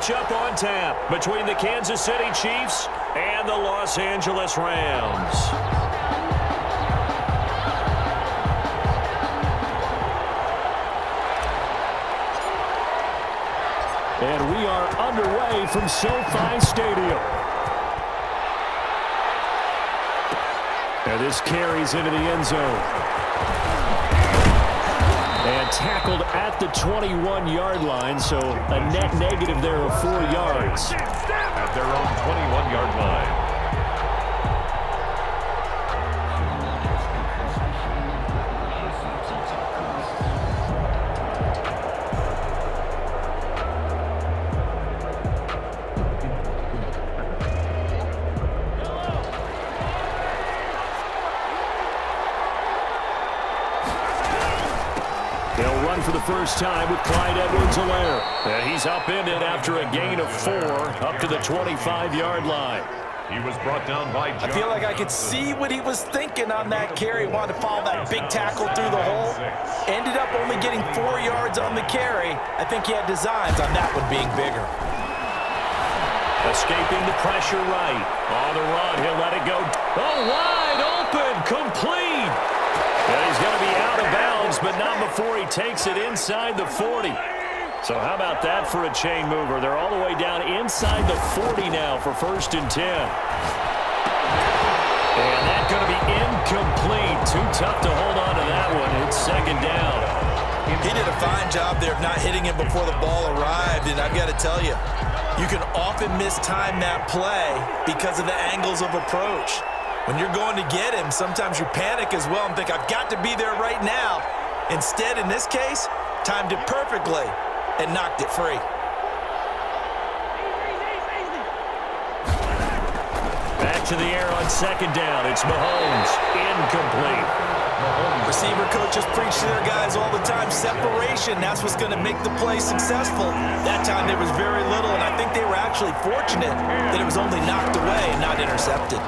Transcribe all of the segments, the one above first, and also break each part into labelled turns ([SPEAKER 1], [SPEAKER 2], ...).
[SPEAKER 1] matchup on tap between the Kansas City Chiefs and the Los Angeles Rams.
[SPEAKER 2] And we are underway from SoFi Stadium. And this carries into the end zone. And tackled at the 21-yard line, so a net negative there of 4 yards.
[SPEAKER 3] At their own 21-yard line.
[SPEAKER 2] For the first time with Clyde Edwards-Helaire. He's upended after a gain of 4 up to the 25-yard line.
[SPEAKER 3] He was brought down by John.
[SPEAKER 4] I feel like I could see what he was thinking on that carry. Wanted to follow that big tackle through the hole. Ended up only getting 4 yards on the carry. I think he had designs on that one being bigger.
[SPEAKER 1] Escaping the pressure right. On the run, he'll let it go. Oh, wide open, complete. And he's going to be out of bounds, but not before he takes it inside the 40. So how about that for a chain mover? They're all the way down inside the 40 now for 1st and 10. And that's going to be incomplete. Too tough to hold on to that one. It's 2nd down.
[SPEAKER 4] He did a fine job there of not hitting him before the ball arrived, and I've got to tell you, you can often mistime that play because of the angles of approach. When you're going to get him, sometimes you panic as well and think, I've got to be there right now. Instead, in this case, timed it perfectly and knocked it free.
[SPEAKER 1] Back to the air on 2nd down. It's Mahomes. Incomplete.
[SPEAKER 4] Receiver coaches preach to their guys all the time. Separation, that's what's going to make the play successful. That time there was very little, and I think they were actually fortunate that it was only knocked away and not intercepted.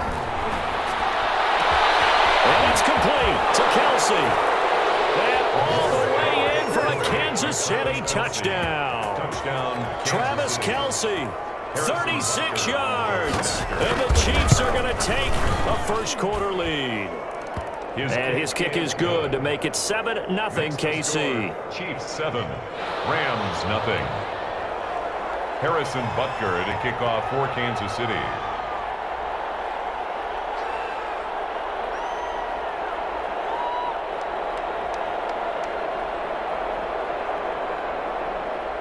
[SPEAKER 1] And it's complete to Kelce. And all the way in for a Kansas City touchdown. Travis Kelce, 36 yards. And the Chiefs are going to take a first-quarter lead. And his kick is good to make it 7-0 KC.
[SPEAKER 3] Chiefs 7, Rams 0. Harrison Butker to kick off for Kansas City.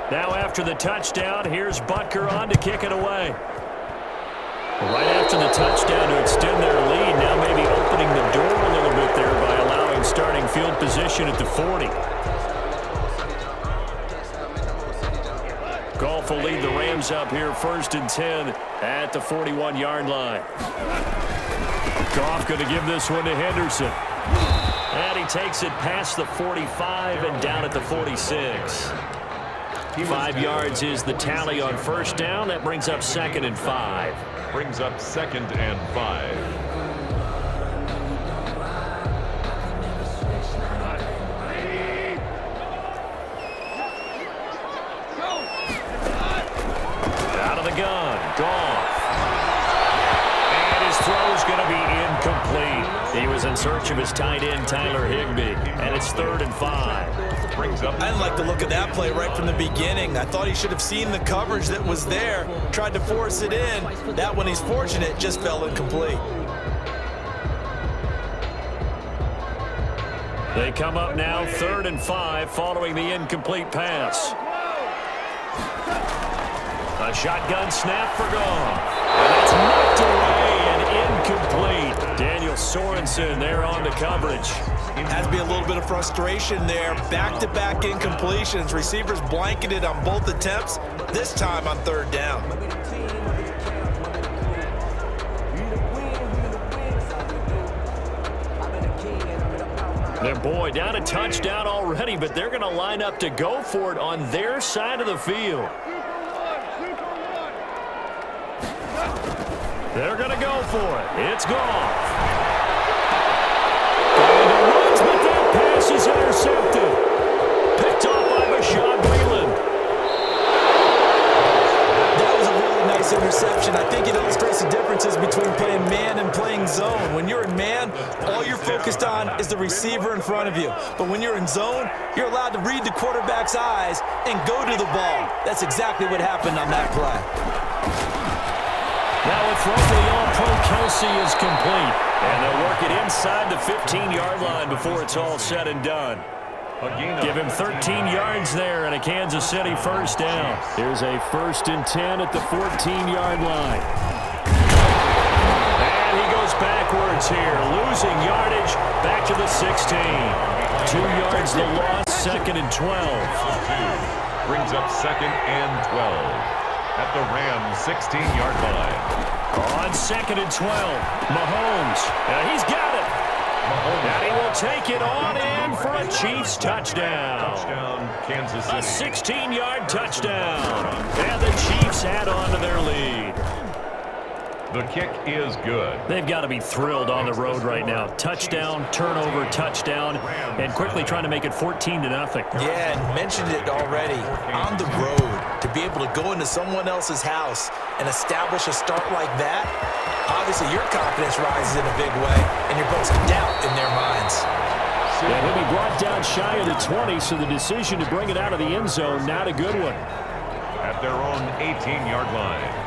[SPEAKER 1] Now after the touchdown, here's Butker on to kick it away. Right after the touchdown to extend their lead, now maybe opening the door a little bit there by allowing starting field position at the 40. Goff will lead the Rams up here 1st and 10 at the 41-yard line. Goff going to give this one to Henderson. And he takes it past the 45 and down at the 46. 5 yards is the tally on 1st down. That brings up 2nd and 5.
[SPEAKER 3] Brings up 2nd and 5.
[SPEAKER 1] Out of the gun, Goff. And his throw's going to be incomplete. He was in search of his tight end, Tyler Higbee. And it's 3rd and 5.
[SPEAKER 4] I didn't like the look of that play right from the beginning. I thought he should have seen the coverage that was there, tried to force it in. That one, he's fortunate, just fell incomplete.
[SPEAKER 1] They come up now 3rd and 5 following the incomplete pass. A shotgun snap for Goff. And it's knocked away and incomplete. Daniel Sorensen there on the coverage.
[SPEAKER 4] Has to be a little bit of frustration there. Back-to-back incompletions. Receivers blanketed on both attempts, this time on 3rd down.
[SPEAKER 1] Their boy down a touchdown already, but they're going to line up to go for it on their side of the field. They're going to go for it. It's Goff. But that pass is intercepted. Picked off by Bashaud Breeland.
[SPEAKER 4] interception. I think it illustrates the differences between playing man and playing zone. When you're in man, all you're focused on is the receiver in front of you. But when you're in zone, you're allowed to read the quarterback's eyes and go to the ball. That's exactly what happened on that play.
[SPEAKER 2] Now a throw for the All-Pro Kelsey is complete. And they'll work it inside the 15-yard line before it's all said and done. Give him 13 yards there and a Kansas City first down. Here's a 1st and 10 at the 14-yard line. And he goes backwards here, losing yardage back to the 16. 2 yards the loss, 2nd and 12.
[SPEAKER 3] Brings up 2nd and 12 at the Rams 16-yard line.
[SPEAKER 2] On 2nd and 12, Mahomes. He's got it. And he will take it on in for a Chiefs touchdown.
[SPEAKER 3] Touchdown, Kansas City.
[SPEAKER 2] A 16-yard touchdown. And the Chiefs add on to their lead.
[SPEAKER 3] The kick is good.
[SPEAKER 2] They've got to be thrilled on the road right now. Touchdown, turnover, touchdown, and quickly trying to make it 14-0.
[SPEAKER 4] Yeah, and mentioned it already. On the road, to be able to go into someone else's house and establish a start like that, obviously your confidence rises in a big way, and you're posting doubt in their minds.
[SPEAKER 2] And he'll be brought down shy of the 20, so the decision to bring it out of the end zone, not a good one.
[SPEAKER 3] At their own 18-yard line.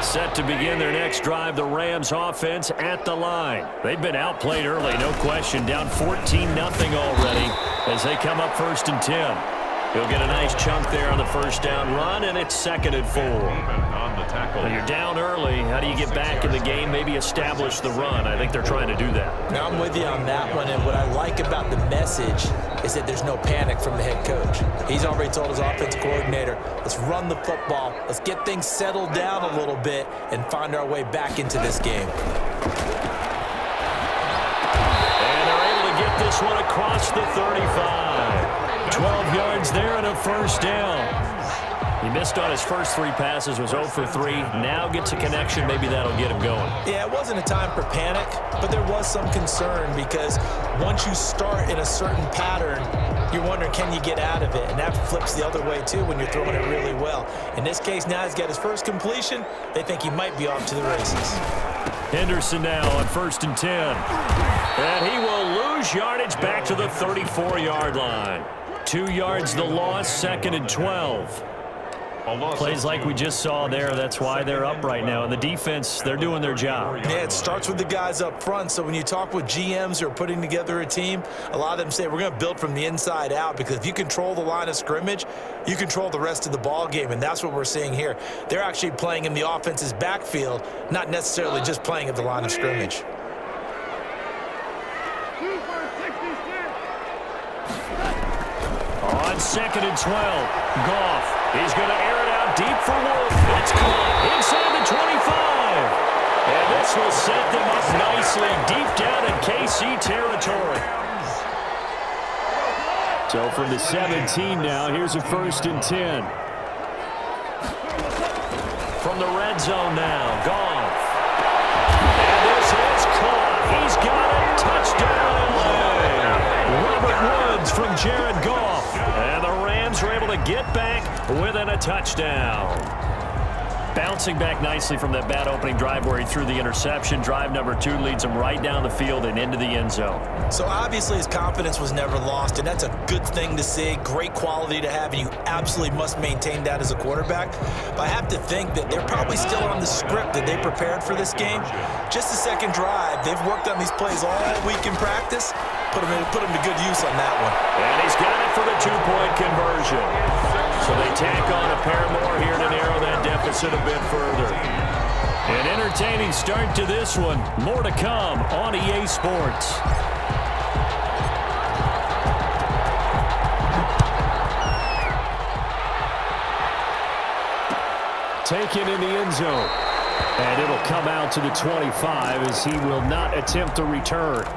[SPEAKER 2] Set to begin their next drive, the Rams offense at the line. They've been outplayed early, no question, down 14-0 already as they come up 1st and 10. He'll get a nice chunk there on the first down run, and it's 2nd and 4.
[SPEAKER 3] On the tackle.
[SPEAKER 2] When you're down early, how do you get back in the game, maybe establish the run? I think they're trying to do that.
[SPEAKER 4] Now I'm with you on that one, and what I like about the message is that there's no panic from the head coach. He's already told his offensive coordinator, let's run the football, let's get things settled down a little bit and find our way back into this game.
[SPEAKER 2] And they're able to get this one across the 35. 12 yards there and a first down. He missed on his first 3 passes, was 0 for 3. Now gets a connection. Maybe that'll get him going.
[SPEAKER 4] Yeah, it wasn't a time for panic, but there was some concern because once you start in a certain pattern, you're wondering, can you get out of it? And that flips the other way, too, when you're throwing it really well. In this case, now he's got his first completion. They think he might be off to the races.
[SPEAKER 2] Henderson now on 1st and 10. And he will lose yardage back to the 34-yard line. 2 yards the loss, 2nd and 12. Plays like we just saw there. That's why they're up right now. And the defense, they're doing their job.
[SPEAKER 4] Yeah, it starts with the guys up front. So when you talk with GMs who are putting together a team, a lot of them say we're going to build from the inside out, because if you control the line of scrimmage, you control the rest of the ball game. And that's what we're seeing here. They're actually playing in the offense's backfield, not necessarily just playing at the line of scrimmage.
[SPEAKER 2] On 2nd and 12, Goff. He's going to air it out deep for Wolf. It's caught inside the 25. And this will set them up nicely deep down in KC territory. So from the 17 now, here's a 1st and 10. From the red zone now, Goff. And this is caught. He's got it. Touchdown, LA. Robert Woods from Jared Goff. And the Rams are able to get back within a touchdown. Bouncing back nicely from that bad opening drive where he threw the interception. Drive number 2 leads him right down the field and into the end zone.
[SPEAKER 4] So obviously his confidence was never lost, and that's a good thing to see, great quality to have, and you absolutely must maintain that as a quarterback. But I have to think that they're probably still on the script that they prepared for this game. Just the second drive, they've worked on these plays all week in practice. Put him to good use on that one.
[SPEAKER 2] And he's got it for the 2-point conversion. So they tack on a pair more here to narrow that deficit a bit further. An entertaining start to this one. More to come on EA Sports. Taken in the end zone. And it'll come out to the 25 as he will not attempt to return.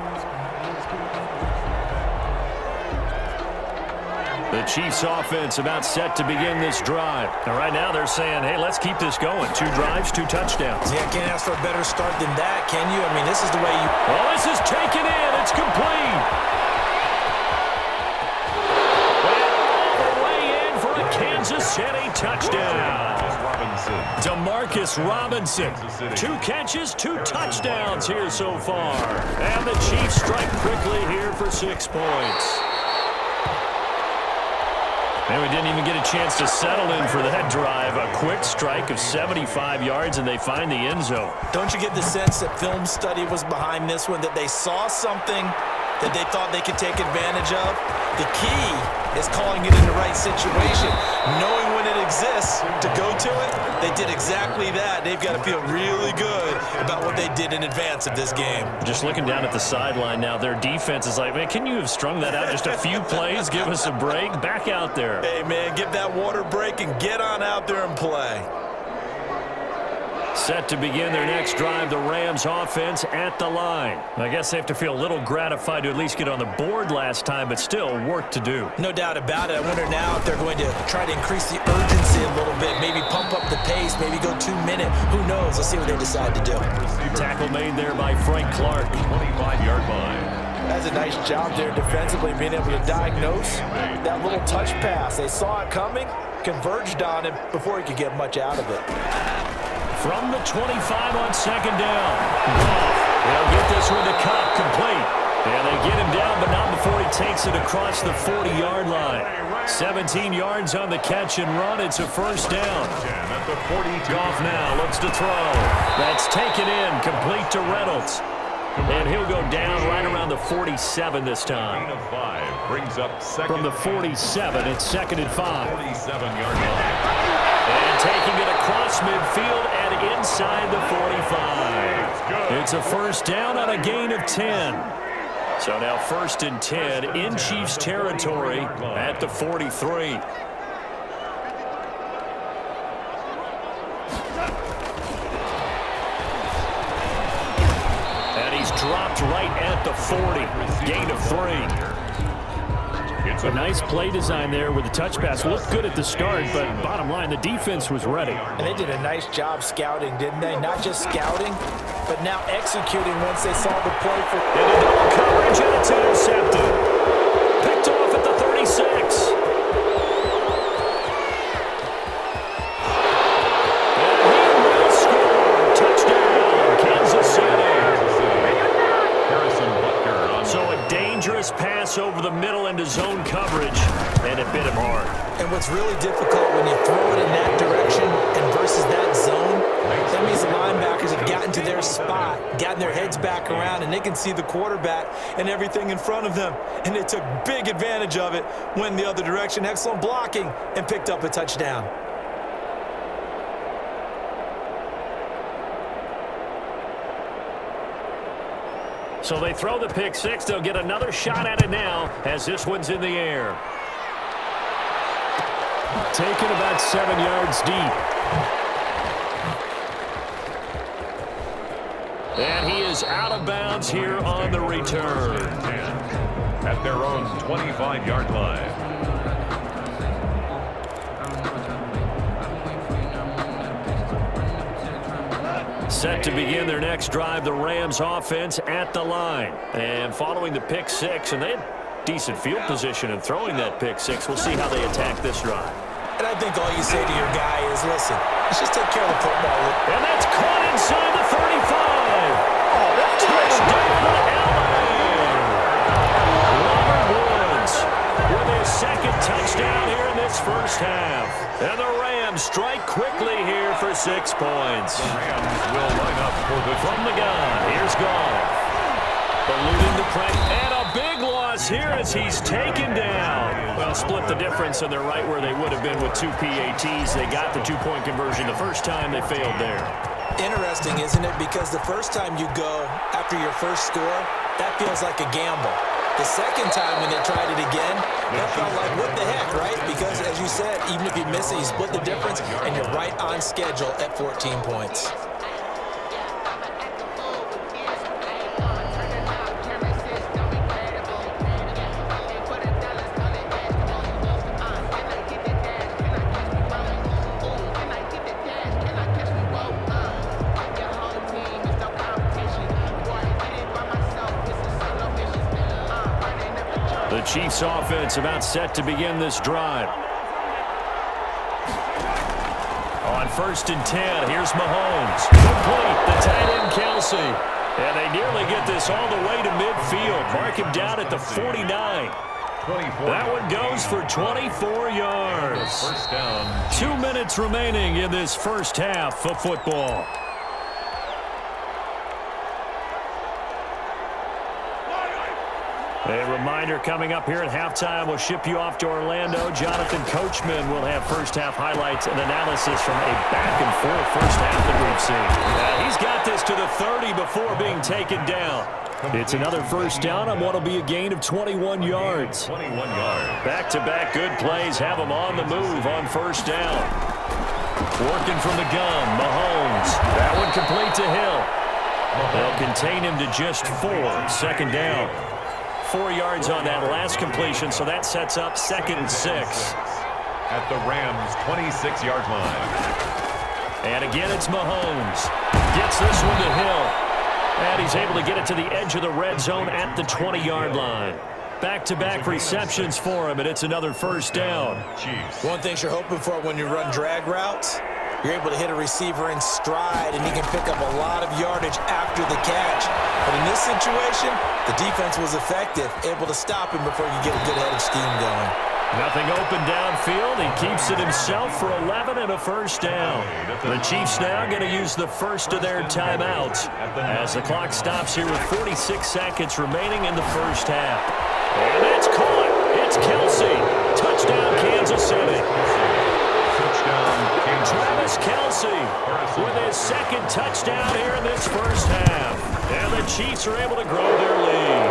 [SPEAKER 2] The Chiefs offense about set to begin this drive. And right now they're saying, hey, let's keep this going. 2 drives, 2 touchdowns.
[SPEAKER 4] Yeah, can't ask for a better start than that, can you? I mean, this is the way you...
[SPEAKER 2] Oh, this is taken in. It's complete. And all the way in for a Kansas City touchdown. Demarcus Robinson. 2 catches, 2 touchdowns here so far. And the Chiefs strike quickly here for 6 points. And we didn't even get a chance to settle in for that drive. A quick strike of 75 yards, and they find the end zone.
[SPEAKER 4] Don't you get the sense that film study was behind this one, that they saw something that they thought they could take advantage of? The key is calling it in the right situation. Knowing when it exists to go to it, they did exactly that. They've got to feel really good about what they did in advance of this game.
[SPEAKER 2] Just looking down at the sideline now, their defense is like, man, can you have strung that out just a few plays? Give us a break. Back out there.
[SPEAKER 4] Hey, man, give that water break and get on out there and play.
[SPEAKER 2] Set to begin their next drive, the Rams offense at the line. I guess they have to feel a little gratified to at least get on the board last time, but still work to do.
[SPEAKER 4] No doubt about it. I wonder now if they're going to try to increase the urgency a little bit, maybe pump up the pace, maybe go 2-minute. Who knows? Let's see what they decide to do.
[SPEAKER 2] Tackle made there by Frank Clark.
[SPEAKER 3] 25-yard line.
[SPEAKER 4] That's a nice job there defensively, being able to diagnose that little touch pass. They saw it coming, converged on it before he could get much out of it.
[SPEAKER 2] From the 25 on second down. They'll get this one to Cup, complete. And they get him down, but not before he takes it across the 40-yard line. 17 yards on the catch and run. It's a first down. Goff now looks to throw. That's taken in, complete to Reynolds. And he'll go down right around the 47 this time.
[SPEAKER 3] Brings up second.
[SPEAKER 2] From the 47, it's 2nd and 5.
[SPEAKER 3] 47-yard line.
[SPEAKER 2] And taking it across midfield and inside the 45. It's a first down on a gain of 10. So now 1st and 10 in Chiefs territory at the 43. And he's dropped right at the 40. Gain of 3. It's a nice play design there with the touch pass. Looked good at the start, but bottom line, the defense was ready.
[SPEAKER 4] And they did a nice job scouting, didn't they? Not just scouting, but now executing once they saw the play.
[SPEAKER 2] Into double coverage, and it's intercepted. Picked off at the 36. And he will score. Touchdown, Kansas City. So a dangerous pass over the middle into zone coverage, and it bit him hard.
[SPEAKER 4] And what's really difficult when you throw it in that direction and versus that zone, that means the linebackers have gotten to their spot, gotten their heads back around, and they can see the quarterback and everything in front of them. And they took big advantage of it, went the other direction, excellent blocking, and picked up a touchdown.
[SPEAKER 2] So they throw the pick six. They'll get another shot at it now as this one's in the air. Taken about 7 yards deep. And he is out of bounds here on the return.
[SPEAKER 3] At their own 25-yard line.
[SPEAKER 2] Set to begin their next drive, the Rams offense at the line. And following the pick six, and they had decent field position in throwing that pick six. We'll see how they attack this drive.
[SPEAKER 4] And I think all you say to your guy is, listen, let's just take care of the football.
[SPEAKER 2] And that's caught inside the 35. Oh, that's touchdown, LA. Robert Woods with his second touchdown here in this first half. And the Rams strike quickly here for 6 points.
[SPEAKER 3] The Rams will line up for the
[SPEAKER 2] From the gun, here's Goff. Eluding the press, and a big loss here as he's taken down. Well, split the difference, and they're right where they would have been with 2 PATs. They got the 2-point conversion the first time. They failed there.
[SPEAKER 4] Interesting, isn't it? Because the first time you go after your first score, that feels like a gamble. The second time when they tried it again, that felt like, what the heck, right? Because, as you said, even if you miss it, you split the difference, and you're right on schedule at 14 points.
[SPEAKER 2] Chiefs offense about set to begin this drive. On 1st and 10, here's Mahomes. Complete, the tight end Kelsey. And they nearly get this all the way to midfield. Mark him down at the 49. That one goes for 24 yards.
[SPEAKER 3] First down.
[SPEAKER 2] 2 minutes remaining in this first half of football. A reminder coming up here at halftime, we'll ship you off to Orlando. Jonathan Coachman will have first-half highlights and analysis from a back-and-forth first half that we've seen. He's got this to the 30 before being taken down. It's another first down on what will be a gain of 21 yards.
[SPEAKER 3] 21 yards.
[SPEAKER 2] Back-to-back good plays have him on the move on first down. Working from the gun, Mahomes. That one complete to Hill. They'll contain him to just 4. Second down. 4 yards on that last completion, so that sets up 2nd and 6.
[SPEAKER 3] At the Rams' 26-yard line.
[SPEAKER 2] And again, it's Mahomes. Gets this one to Hill. And he's able to get it to the edge of the red zone at the 20-yard line. Back-to-back receptions for him, and it's another first down.
[SPEAKER 3] Chiefs.
[SPEAKER 4] One thing you're hoping for when you run drag routes, you're able to hit a receiver in stride, and he can pick up a lot of yardage after the catch. But in this situation, the defense was effective, able to stop him before you get a good head of steam going.
[SPEAKER 2] Nothing open downfield. He keeps it himself for 11 and a first down. The Chiefs now going to use the first of their timeouts as the clock stops here with 46 seconds remaining in the first half. And that's caught. It's Kelsey. Touchdown, Kansas City. Travis Kelsey with his second touchdown here in this first half. And the Chiefs are able to grow their lead.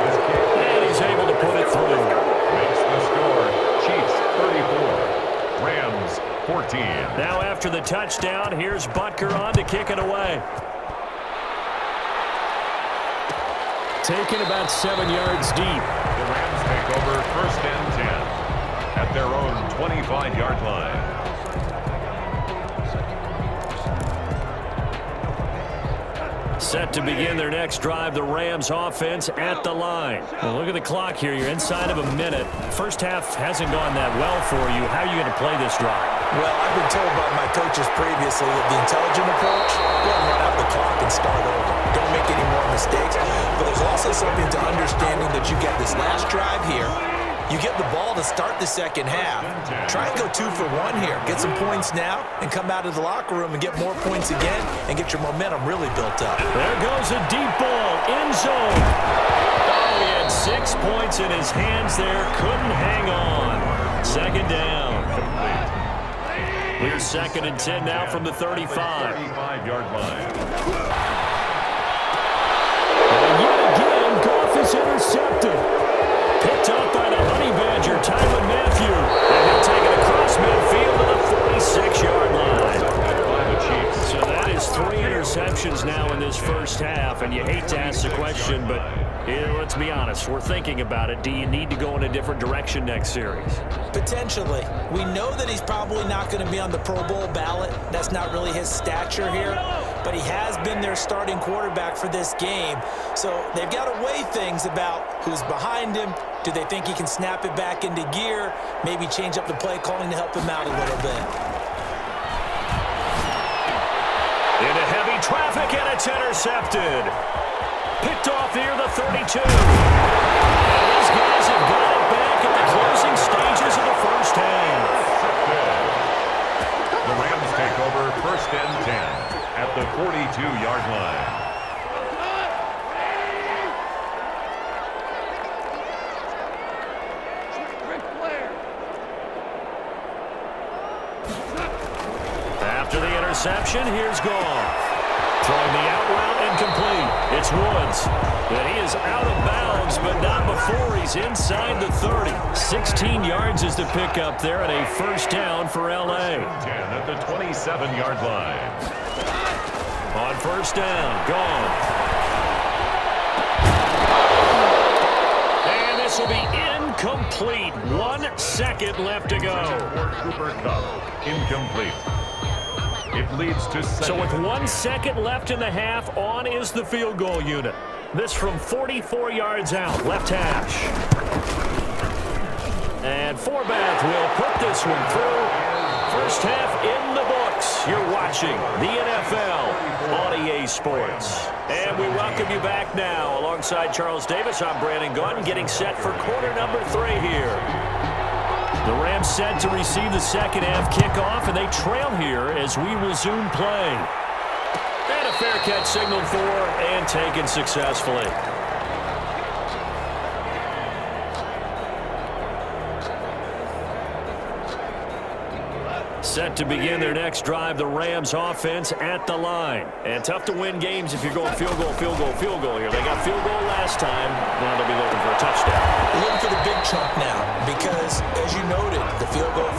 [SPEAKER 2] And he's able to put it through.
[SPEAKER 3] Makes the score. Chiefs 34. Rams 14.
[SPEAKER 2] Now after the touchdown, here's Butker on to kick it away. Taken about 7 yards deep.
[SPEAKER 3] The Rams take over 1st and 10 at their own 25-yard line.
[SPEAKER 2] Set to begin their next drive, the Rams offense at the line. Well, look at the clock here. You're inside of a minute. First half hasn't gone that well for you. How are you going to play this drive?
[SPEAKER 4] Well, I've been told by my coaches previously that the intelligent approach, go and run out the clock and start over. Don't make any more mistakes. But there's also something to understanding that you get this last drive here. You get the ball to start the second half. Try and go 2 for 1 here. Get some points now and come out of the locker room and get more points again and get your momentum really built up.
[SPEAKER 2] There goes a deep ball, end zone. Oh, he had 6 points in his hands there. Couldn't hang on. Second down. Here's 2nd and 10 now from the 35.
[SPEAKER 3] 35-yard line.
[SPEAKER 2] And yet again, Goff is intercepted. Picked up by the Honey Badger, Tyrann Mathieu. And he'll take it across midfield to the 46-yard line.
[SPEAKER 3] By the Chiefs.
[SPEAKER 2] So that is 3 interceptions now in this first half. And you hate to ask the question, but let's be honest. We're thinking about it. Do you need to go in a different direction next series?
[SPEAKER 4] Potentially. We know that he's probably not going to be on the Pro Bowl ballot. That's not really his stature here. But he has been their starting quarterback for this game. So they've got to weigh things about who's behind him. Do they think he can snap it back into gear? Maybe change up the play calling to help him out a little bit.
[SPEAKER 2] Into heavy traffic, and it's intercepted. Picked off near the 32. And these guys have got it back at the closing stages of the first half.
[SPEAKER 3] The Rams take over 1st and 10 at the 42-yard line.
[SPEAKER 2] After the interception, here's Goff. Throwing the out route incomplete. It's Woods. And he is out of bounds, but not before he's inside the 30. 16 yards is the pickup there, and a first down for L.A.
[SPEAKER 3] 10 at the 27-yard line.
[SPEAKER 2] On first down, gone. And this will be incomplete. 1 second left to go.
[SPEAKER 3] Cooper Kupp, incomplete. It leads to 7.
[SPEAKER 2] So with 1 second left in the half, on is the field goal unit. This from 44 yards out, left hash.
[SPEAKER 1] And Forbath will put this one through. First half in the books. You're watching the NFL on EA Sports. And we welcome you back now. Alongside Charles Davis, I'm Brandon Gaudin, getting set for quarter number 3 here. The Rams set to receive the second half kickoff, and they trail here as we resume play. And a fair catch signaled for and taken successfully. Set to begin their next drive, the Rams offense at the line. And tough to win games if you're going field goal, field goal, field goal here. They got field goal last time. Now they'll be looking for a touchdown.
[SPEAKER 4] Looking for the big chunk now because, as you noted, the field goal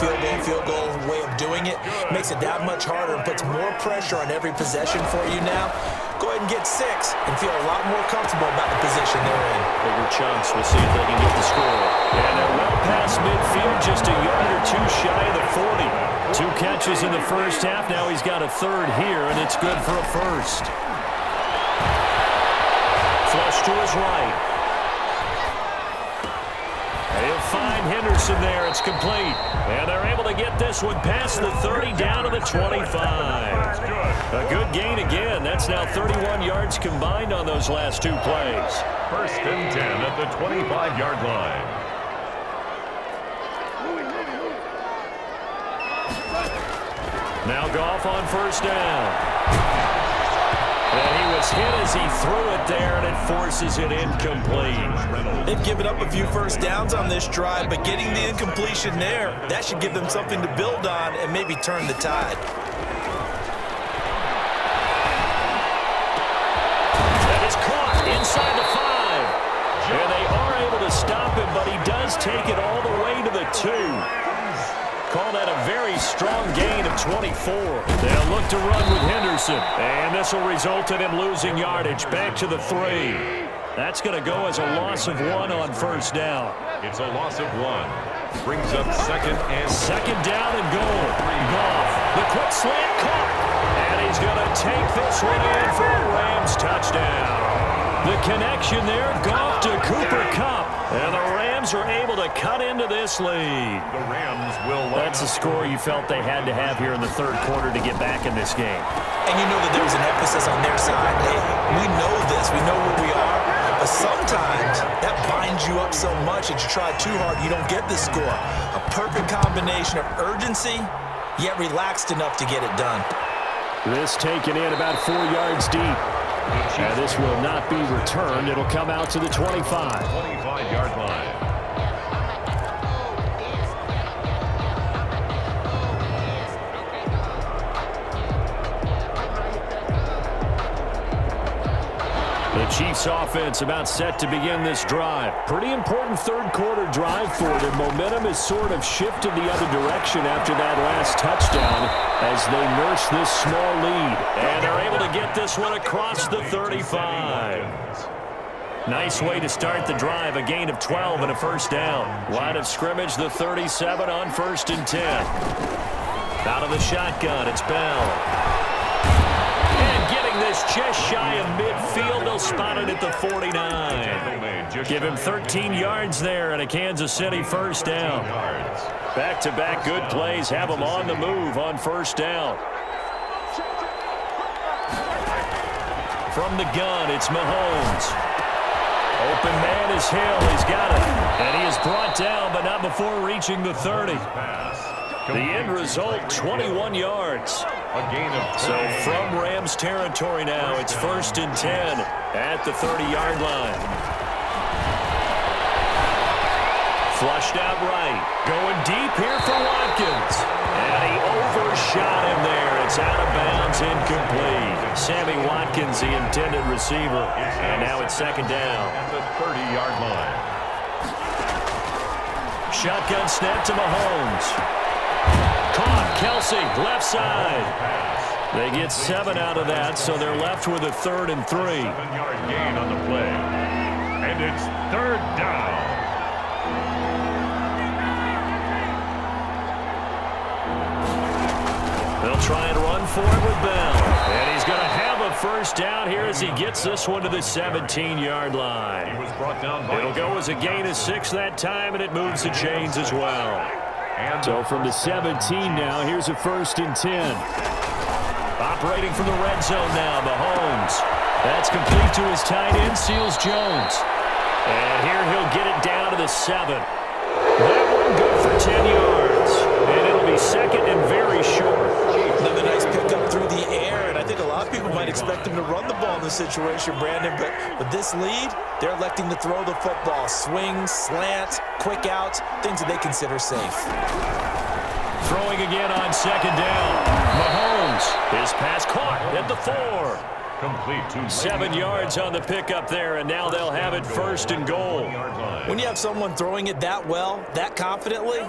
[SPEAKER 4] way of doing it makes it that much harder and puts more pressure on every possession for you now. Go ahead and get 6 and feel a lot more comfortable about the position they're in.
[SPEAKER 1] Bigger chunks. We'll see if they can get the score. And they're well past midfield, just a yard or two shy of the 40. 2 catches in the first half. Now he's got a third here, and it's good for a first. Flush to his right. He'll find Henderson there. It's complete. And they're able to get this one past the 30 down to the 25. A good gain again. That's now 31 yards combined on those last 2 plays.
[SPEAKER 3] First and 10 at the 25-yard line.
[SPEAKER 1] Now Goff on first down. And he was hit as he threw it there, and it forces it incomplete.
[SPEAKER 4] They've given up a few first downs on this drive, but getting the incompletion there, that should give them something to build on and maybe turn the tide.
[SPEAKER 1] That is caught inside the 5. And they are able to stop him, but he does take it all the way to the 2. Call that a very strong gain of 24. They'll look to run with Henderson. And this will result in him losing yardage back to the 3. That's going to go as a loss of 1 on first down.
[SPEAKER 3] It's a loss of 1. Brings up second
[SPEAKER 1] down and goal. Goff, the quick slant caught. And he's going to take this one in for a Rams touchdown. The connection there, Goff to Cooper Kupp. And the Rams are able to cut into this lead.
[SPEAKER 3] The Rams will.
[SPEAKER 1] That's a score you felt they had to have here in the third quarter to get back in this game.
[SPEAKER 4] And you know that there was an emphasis on their side. Hey, we know this. We know where we are. But sometimes that binds you up so much that you try too hard, you don't get the score. A perfect combination of urgency, yet relaxed enough to get it done.
[SPEAKER 1] This taken in about 4 yards deep. And this will not be returned. It'll come out to the 25.
[SPEAKER 3] 25-yard line.
[SPEAKER 1] The Chiefs offense about set to begin this drive. Pretty important third quarter drive for them. Momentum has sort of shifted the other direction after that last touchdown as they nurse this small lead. And they're able to get this one across the 35. Nice way to start the drive. A gain of 12 and a first down. Line of scrimmage, the 37 on first and 10. Out of the shotgun, it's Bell. Getting this just shy of midfield. They'll spot it at the 49. Give him 13 yards there and a Kansas City first down. Back-to-back good plays have them on the move on first down. From the gun, it's Mahomes. Open man is Hill. He's got it. And he is brought down, but not before reaching the 30. The end result, 21 yards.
[SPEAKER 3] A gain of 10.
[SPEAKER 1] So from Rams territory now, it's first and 10 at the 30-yard line. Flushed out right. Going deep here for Watkins. And he overshot him there. It's out of bounds, incomplete. Sammy Watkins, the intended receiver. And now it's second down.
[SPEAKER 3] At the 30-yard line.
[SPEAKER 1] Shotgun snap to Mahomes. Caught, Kelsey, left side. They get 7 out of that, so they're left with a 3rd and 3.
[SPEAKER 3] 7-yard gain on the play. And it's third down.
[SPEAKER 1] They'll try and run for it with Bell. And he's going to have a
[SPEAKER 2] first down here as he gets this one to the 17-yard line.
[SPEAKER 3] He was brought down by
[SPEAKER 2] It'll go as a gain of 6 that time, and it moves the chains as well.
[SPEAKER 3] and
[SPEAKER 2] So from the 17 now, here's a 1st and 10. Operating from the red zone now, Mahomes. That's complete to his tight end, Seals Jones. And here he'll get it down to the 7. That one good for 10 yards. And it'll be 2nd and very short.
[SPEAKER 4] Another nice pickup through the air, and I think a lot of people might expect him to run the ball in this situation, Brandon, but with this lead, they're electing to throw the football. Swings, slants, quick outs, things that they consider safe.
[SPEAKER 2] Throwing again on 2nd down. Mahomes, his pass caught at the 4.
[SPEAKER 3] complete to
[SPEAKER 2] 7 yards on the pickup there, and now they'll have it 1st and goal.
[SPEAKER 4] When you have someone throwing it that well, that confidently,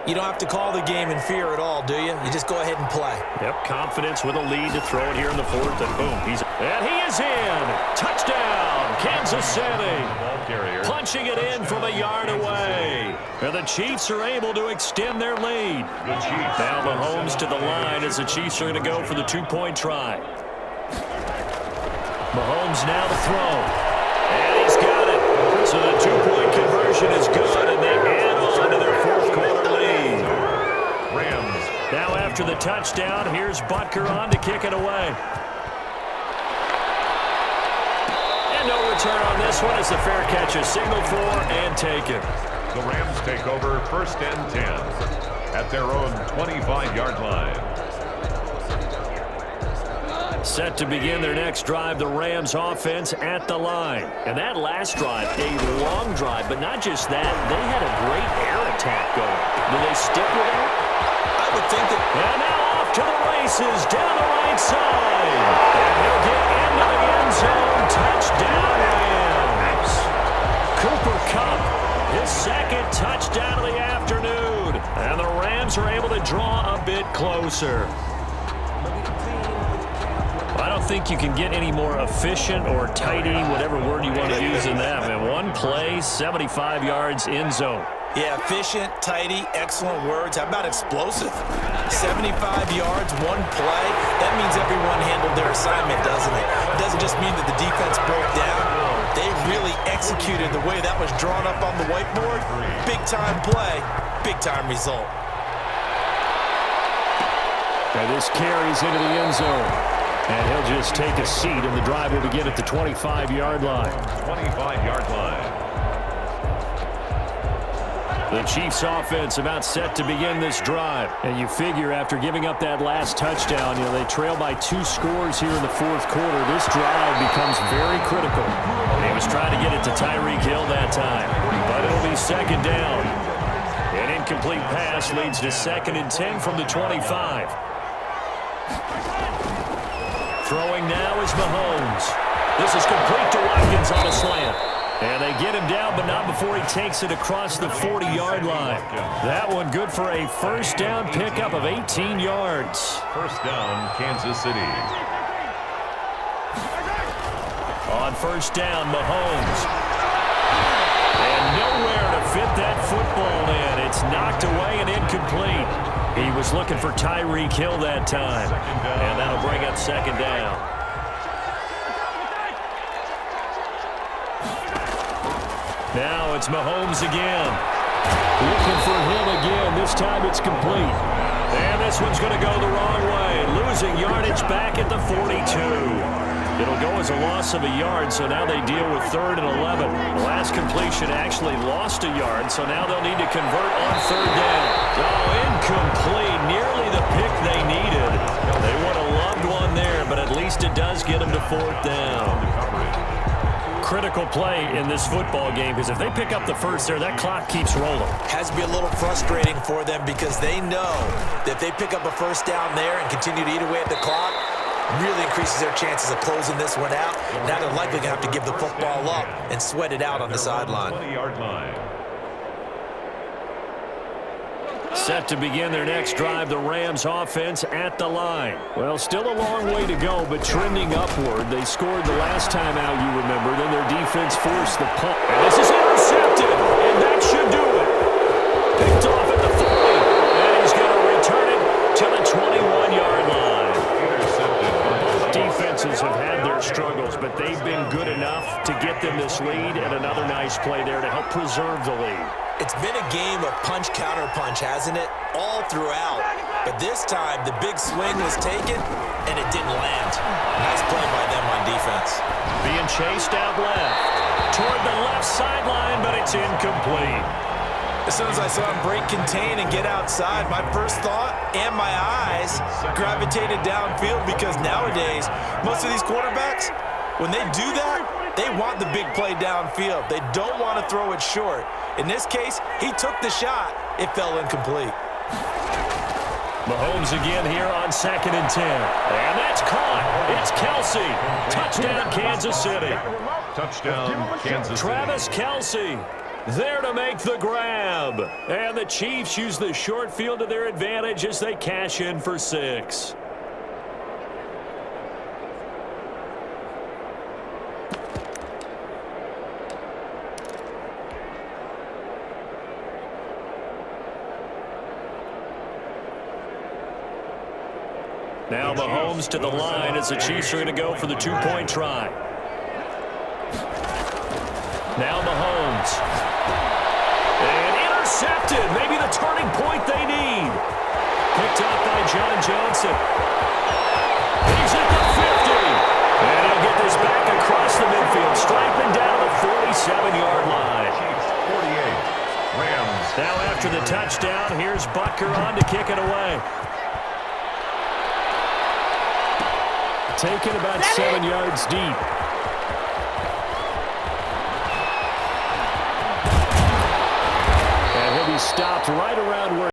[SPEAKER 4] you don't have to call the game in fear at all, do you? You just go ahead and play.
[SPEAKER 2] Yep, confidence with a lead to throw it here in the 4th, and boom, and he is in. Touchdown, Kansas City.
[SPEAKER 3] Ball carrier.
[SPEAKER 2] Punching it in from a yard away. And the Chiefs are able to extend their lead.
[SPEAKER 3] The Chiefs.
[SPEAKER 2] Now Mahomes to the line as the Chiefs are going to go for the 2-point try. Mahomes now to throw. And he's got it. So the 2-point conversion is good, and they add on to their 4th quarter lead.
[SPEAKER 3] Rams.
[SPEAKER 2] Now after the touchdown, here's Butker on to kick it away. And no return on this one as the fair catch is signaled for and taken.
[SPEAKER 3] The Rams take over 1st and 10 at their own 25-yard line.
[SPEAKER 2] Set to begin their next drive, the Rams offense at the line. And that last drive, a long drive, but not just that, they had a great air attack going. Do they stick with it?
[SPEAKER 4] I would think that.
[SPEAKER 2] And now off to the races, down the right side. And he'll get into the end zone. Touchdown, Rams. Cooper Kupp, his 2nd touchdown of the afternoon. And the Rams are able to draw a bit closer. I don't think you can get any more efficient or tidy, whatever word you want to use in that. Man, one play, 75 yards in zone.
[SPEAKER 4] Yeah, efficient, tidy, excellent words. How about explosive? 75 yards, one play. That means everyone handled their assignment, doesn't it? It doesn't just mean that the defense broke down. They really executed the way that was drawn up on the whiteboard. Big-time play, big-time result.
[SPEAKER 2] And this carries into the end zone. And he'll just take a seat, and the drive will begin at the 25-yard line.
[SPEAKER 3] 25-yard line.
[SPEAKER 2] The Chiefs offense about set to begin this drive. And you figure after giving up that last touchdown, they trail by 2 scores here in the 4th quarter. This drive becomes very critical. He was trying to get it to Tyreek Hill that time, but it'll be 2nd down. An incomplete pass leads to 2nd and 10 from the 25. Throwing now is Mahomes. This is complete to Watkins on a slant. And they get him down, but not before he takes it across the 40-yard line. That one good for a 1st down pickup of 18 yards.
[SPEAKER 3] 1st down, Kansas City.
[SPEAKER 2] On 1st down, Mahomes. And nowhere to fit that football in. It's knocked away and incomplete. He was looking for Tyreek Hill that time. And that'll bring up 2nd down. Now it's Mahomes again. Looking for him again. This time it's complete. And this one's going to go the wrong way. Losing yardage back at the 42. It'll go as a loss of a yard, so now they deal with 3rd and 11. The last completion actually lost a yard, so now they'll need to convert on 3rd down. Oh, incomplete. Nearly the pick they needed. They would have loved one there, but at least it does get them to 4th down. Critical play in this football game, because if they pick up the 1st there, that clock keeps rolling.
[SPEAKER 4] Has to be a little frustrating for them because they know that if they pick up a 1st down there and continue to eat away at the clock, really increases their chances of closing this one out. Now they're likely going to have to give the football up and sweat it out on the sideline.
[SPEAKER 3] 20-yard line.
[SPEAKER 2] Set to begin their next drive, the Rams offense at the line. Well, still a long way to go, but trending upward. They scored the last time out, you remember. Then their defense forced the punt. And this is intercepted, and that should do it. Picked off at the 40, and he's going to return it to the 21-yard line.
[SPEAKER 3] Intercepted.
[SPEAKER 2] Both defenses have had
[SPEAKER 1] their struggles, but they've been good enough to get them this lead, and another nice play there to help preserve the lead.
[SPEAKER 4] It's been a game of punch-counter-punch, hasn't it? All throughout. But this time, the big swing was taken, and it didn't land. Nice play by them on defense.
[SPEAKER 1] Being chased out left. Toward the left sideline, but it's incomplete.
[SPEAKER 4] As soon as I saw him break contain and get outside, my first thought and my eyes gravitated downfield because nowadays, most of these quarterbacks, when they do that, they want the big play downfield. They don't want to throw it short. In this case, he took the shot. It fell incomplete.
[SPEAKER 1] Mahomes again here on 2nd and 10. And that's caught. It's Kelce. Touchdown, Kansas City.
[SPEAKER 3] Touchdown, Kansas City.
[SPEAKER 1] Travis Kelce there to make the grab. And the Chiefs use the short field to their advantage as they cash in for 6. Now Mahomes to the line as the Chiefs are going to go for the 2-point try. Now Mahomes. And intercepted. Maybe the turning point they need. Picked up by John Johnson. He's at the 50. And he'll get this back across the midfield. Striping down the 47-yard line.
[SPEAKER 3] Chiefs 48. Rams.
[SPEAKER 1] Now after the touchdown, here's Butker on to kick it away. Taken about 7 yards deep. And he'll be stopped right around where